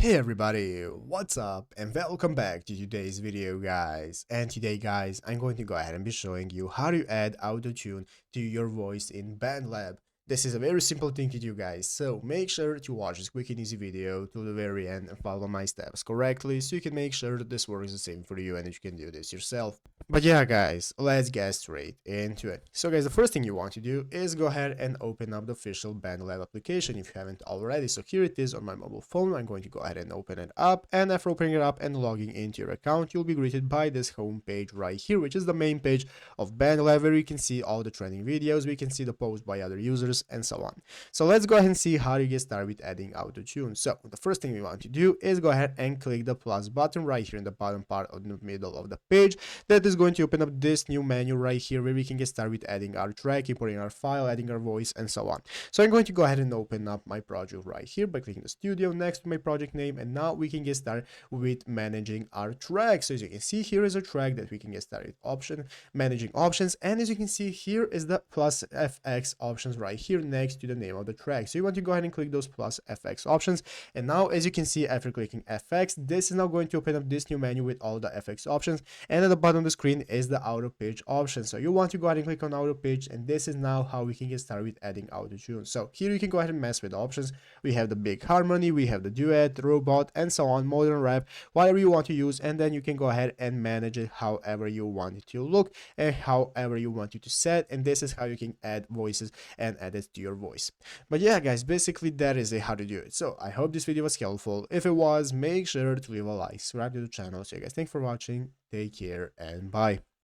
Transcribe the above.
Hey everybody, what's up and welcome back to today's video guys. And today guys, I'm going to go ahead and be showing you how to add Autotune to your voice in Bandlab. This is a very simple thing to do guys, so make sure to watch this quick and easy video to the very end and follow my steps correctly so you can make sure that this works the same for you and that you can do this yourself. But yeah guys, let's get straight into it. So guys, the first thing you want to do is go ahead and open up the official Bandlab application if you haven't already. So here it is on my mobile phone. I'm going to go ahead and open it up, and after opening it up and logging into your account, you'll be greeted by this home page right here, which is the main page of Bandlab, where you can see all the trending videos, we can see the posts by other users and so on. So let's go ahead and see how to get started with adding Autotune. So the first thing we want to do is go ahead and click the plus button right here in the bottom part of the middle of the page. That is going to open up this new menu right here where we can get started with adding our track, importing our file, adding our voice and so on. So I'm going to go ahead and open up my project right here by clicking the studio next to my project name, and now we can get started with managing our track. So as you can see, here is a track that we can get started with managing options, and as you can see, here is the plus FX options right here next to the name of the track. So you want to go ahead and click those plus FX options, and now as you can see, after clicking FX, this is now going to open up this new menu with all the FX options, and at the bottom of the screen is the auto page option. So you want to go ahead and click on auto page, and this is now how we can get started with adding Autotune. So here you can go ahead and mess with the options. We have the big harmony, we have the duet, robot and so on, modern rap, whatever you want to use, and then you can go ahead and manage it however you want it to look and however you want it to set, and this is how you can add voices and add it to your voice. But yeah guys, basically that is how to do it. So I hope this video was helpful. If it was, make sure to leave a like, subscribe to the channel. So you guys, thanks for watching, take care and bye.